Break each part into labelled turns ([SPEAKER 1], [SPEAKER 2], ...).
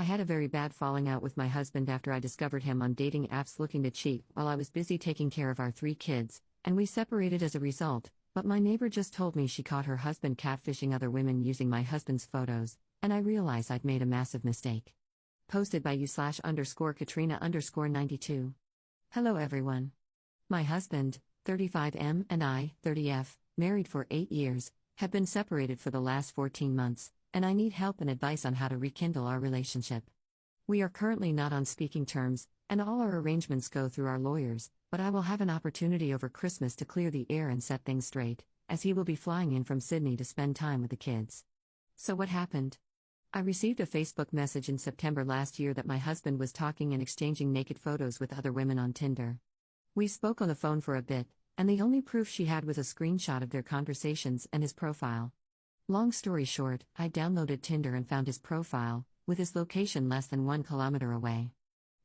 [SPEAKER 1] I had a very bad falling out with my husband after I discovered him on dating apps looking to cheat while I was busy taking care of our 3 kids, and we separated as a result. But my neighbor just told me she caught her husband catfishing other women using my husband's photos, and I realized I'd made a massive mistake. Posted by you/Katrina_92. Hello everyone. My husband, 35M, and I, 30F, married for 8 years, have been separated for the last 14 months, and I need help and advice on how to rekindle our relationship. We are currently not on speaking terms, and all our arrangements go through our lawyers, but I will have an opportunity over Christmas to clear the air and set things straight, as he will be flying in from Sydney to spend time with the kids. So what happened? I received a Facebook message in September last year that my husband was talking and exchanging naked photos with other women on Tinder. We spoke on the phone for a bit, and the only proof she had was a screenshot of their conversations and his profile. Long story short, I downloaded Tinder and found his profile, with his location less than 1 kilometer away.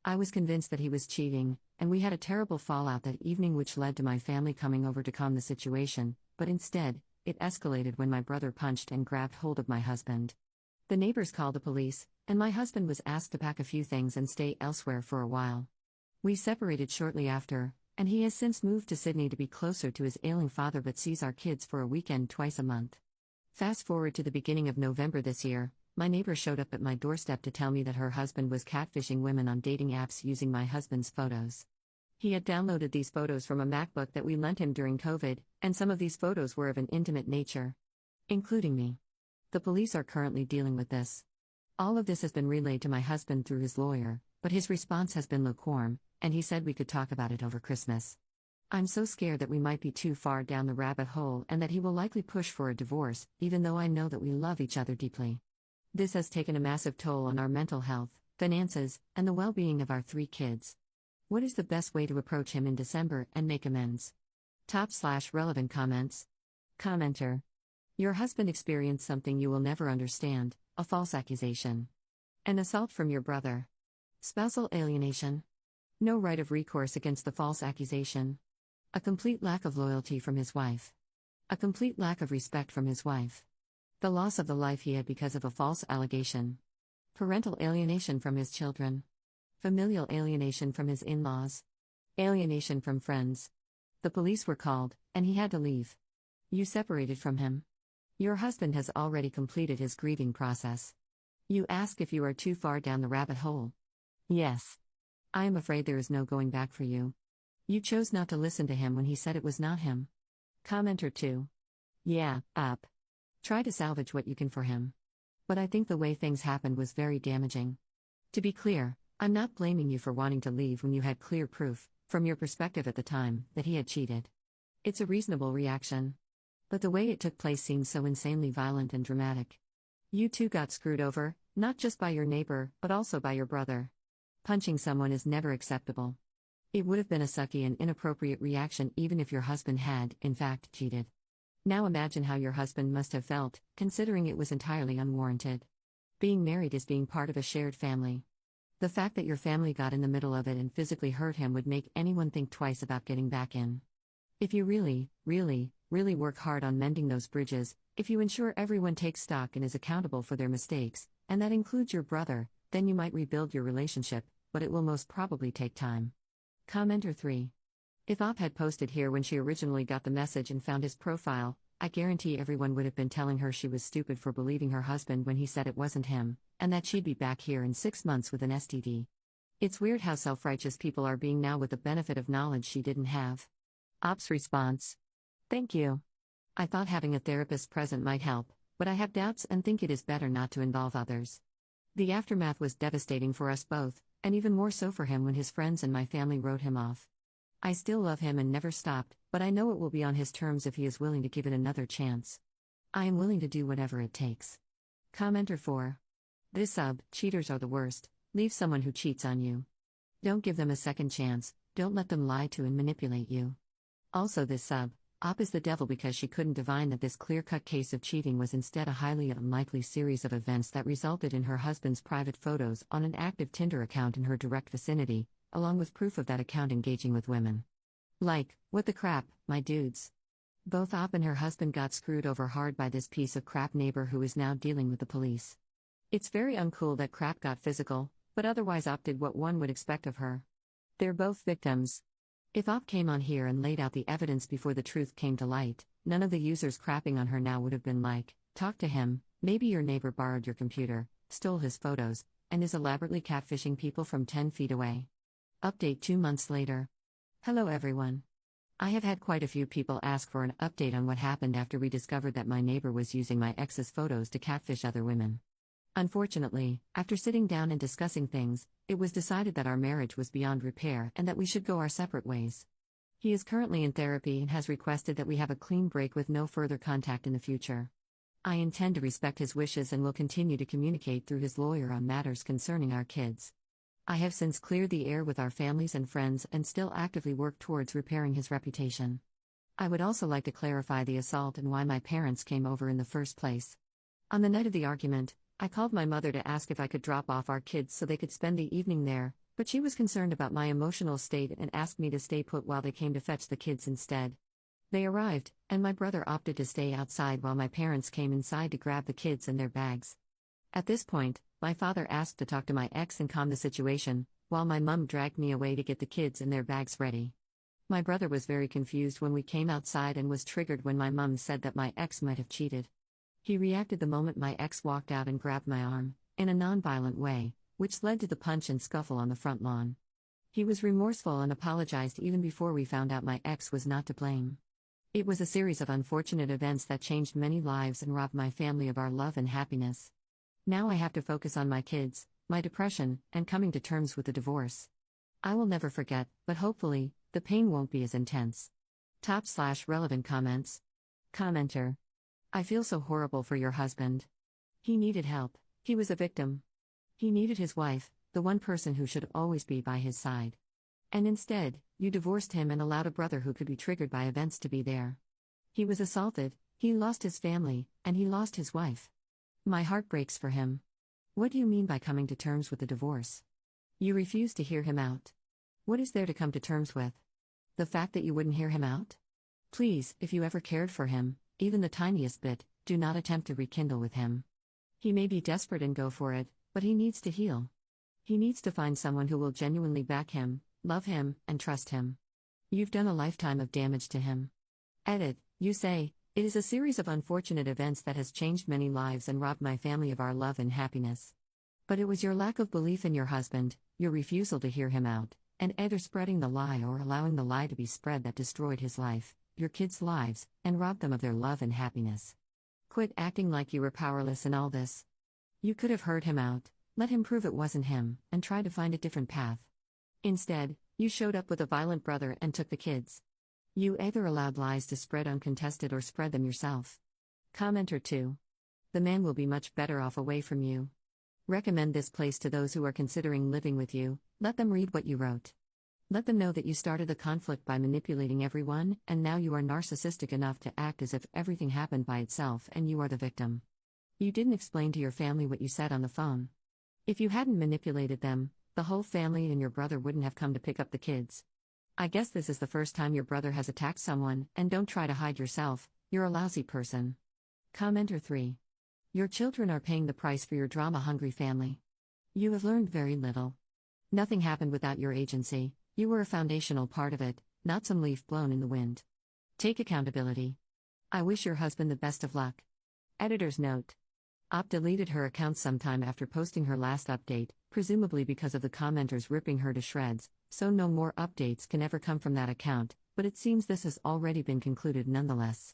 [SPEAKER 1] I was convinced that he was cheating, and we had a terrible fallout that evening, which led to my family coming over to calm the situation, but instead, it escalated when my brother punched and grabbed hold of my husband. The neighbors called the police, and my husband was asked to pack a few things and stay elsewhere for a while. We separated shortly after, and he has since moved to Sydney to be closer to his ailing father but sees our kids for a weekend twice a month. Fast forward to the beginning of November this year, my neighbor showed up at my doorstep to tell me that her husband was catfishing women on dating apps using my husband's photos. He had downloaded these photos from a MacBook that we lent him during COVID, and some of these photos were of an intimate nature, including me. The police are currently dealing with this. All of this has been relayed to my husband through his lawyer, but his response has been lukewarm, and he said we could talk about it over Christmas. I'm so scared that we might be too far down the rabbit hole and that he will likely push for a divorce, even though I know that we love each other deeply. This has taken a massive toll on our mental health, finances, and the well-being of our 3 kids. What is the best way to approach him in December and make amends? Top/relevant comments. Commenter. Your husband experienced something you will never understand, a false accusation. An assault from your brother. Spousal alienation. No right of recourse against the false accusation. A complete lack of loyalty from his wife. A complete lack of respect from his wife. The loss of the life he had because of a false allegation. Parental alienation from his children. Familial alienation from his in-laws. Alienation from friends. The police were called, and he had to leave. You separated from him. Your husband has already completed his grieving process. You ask if you are too far down the rabbit hole. Yes. I am afraid there is no going back for you. You chose not to listen to him when he said it was not him. Commenter 2. Yeah, up. Try to salvage what you can for him. But I think the way things happened was very damaging. To be clear, I'm not blaming you for wanting to leave when you had clear proof, from your perspective at the time, that he had cheated. It's a reasonable reaction. But the way it took place seems so insanely violent and dramatic. You two got screwed over, not just by your neighbor, but also by your brother. Punching someone is never acceptable. It would have been a sucky and inappropriate reaction even if your husband had, in fact, cheated. Now imagine how your husband must have felt, considering it was entirely unwarranted. Being married is being part of a shared family. The fact that your family got in the middle of it and physically hurt him would make anyone think twice about getting back in. If you really work hard on mending those bridges, if you ensure everyone takes stock and is accountable for their mistakes, and that includes your brother, then you might rebuild your relationship, but it will most probably take time. Commenter 3. If Op had posted here when she originally got the message and found his profile, I guarantee everyone would have been telling her she was stupid for believing her husband when he said it wasn't him, and that she'd be back here in 6 months with an STD. It's weird how self-righteous people are being now with the benefit of knowledge she didn't have. Op's response. Thank you. I thought having a therapist present might help, but I have doubts and think it is better not to involve others. The aftermath was devastating for us both, and even more so for him when his friends and my family wrote him off. I still love him and never stopped, but I know it will be on his terms if he is willing to give it another chance. I am willing to do whatever it takes. Commenter 4. This sub, cheaters are the worst. Leave someone who cheats on you. Don't give them a second chance, don't let them lie to and manipulate you. Also this sub, Op is the devil because she couldn't divine that this clear-cut case of cheating was instead a highly unlikely series of events that resulted in her husband's private photos on an active Tinder account in her direct vicinity, along with proof of that account engaging with women. Like, what the crap, my dudes. Both Op and her husband got screwed over hard by this piece of crap neighbor who is now dealing with the police. It's very uncool that crap got physical, but otherwise Op did what one would expect of her. They're both victims. If Op came on here and laid out the evidence before the truth came to light, none of the users crapping on her now would have been like, talk to him, maybe your neighbor borrowed your computer, stole his photos, and is elaborately catfishing people from 10 feet away. Update 2 months later. Hello everyone. I have had quite a few people ask for an update on what happened after we discovered that my neighbor was using my ex's photos to catfish other women. Unfortunately, after sitting down and discussing things, it was decided that our marriage was beyond repair and that we should go our separate ways. He is currently in therapy and has requested that we have a clean break with no further contact in the future. I intend to respect his wishes and will continue to communicate through his lawyer on matters concerning our kids. I have since cleared the air with our families and friends and still actively work towards repairing his reputation. I would also like to clarify the assault and why my parents came over in the first place. On the night of the argument, I called my mother to ask if I could drop off our kids so they could spend the evening there, but she was concerned about my emotional state and asked me to stay put while they came to fetch the kids instead. They arrived, and my brother opted to stay outside while my parents came inside to grab the kids and their bags. At this point, my father asked to talk to my ex and calm the situation, while my mum dragged me away to get the kids and their bags ready. My brother was very confused when we came outside and was triggered when my mum said that my ex might have cheated. He reacted the moment my ex walked out and grabbed my arm, in a non-violent way, which led to the punch and scuffle on the front lawn. He was remorseful and apologized even before we found out my ex was not to blame. It was a series of unfortunate events that changed many lives and robbed my family of our love and happiness. Now I have to focus on my kids, my depression, and coming to terms with the divorce. I will never forget, but hopefully, the pain won't be as intense. Top/relevant comments. Commenter. I feel so horrible for your husband. He needed help, he was a victim. He needed his wife, the one person who should always be by his side. And instead, you divorced him and allowed a brother who could be triggered by events to be there. He was assaulted, he lost his family, and he lost his wife. My heart breaks for him. What do you mean by coming to terms with the divorce? You refuse to hear him out. What is there to come to terms with? The fact that you wouldn't hear him out? Please, if you ever cared for him, even the tiniest bit, do not attempt to rekindle with him. He may be desperate and go for it, but he needs to heal. He needs to find someone who will genuinely back him, love him, and trust him. You've done a lifetime of damage to him. Edit, you say, it is a series of unfortunate events that has changed many lives and robbed my family of our love and happiness. But it was your lack of belief in your husband, your refusal to hear him out, and either spreading the lie or allowing the lie to be spread that destroyed his life, your kids' lives, and robbed them of their love and happiness. Quit acting like you were powerless in all this. You could have heard him out, let him prove it wasn't him, and try to find a different path. Instead, you showed up with a violent brother and took the kids. You either allowed lies to spread uncontested or spread them yourself. Commenter 2. The man will be much better off away from you. Recommend this place to those who are considering living with you, let them read what you wrote. Let them know that you started the conflict by manipulating everyone, and now you are narcissistic enough to act as if everything happened by itself and you are the victim. You didn't explain to your family what you said on the phone. If you hadn't manipulated them, the whole family and your brother wouldn't have come to pick up the kids. I guess this is the first time your brother has attacked someone, and don't try to hide yourself, you're a lousy person. Commenter 3. Your children are paying the price for your drama-hungry family. You have learned very little. Nothing happened without your agency, you were a foundational part of it, not some leaf blown in the wind. Take accountability. I wish your husband the best of luck. Editor's note. Op deleted her account sometime after posting her last update, presumably because of the commenters ripping her to shreds, so no more updates can ever come from that account, but it seems this has already been concluded nonetheless.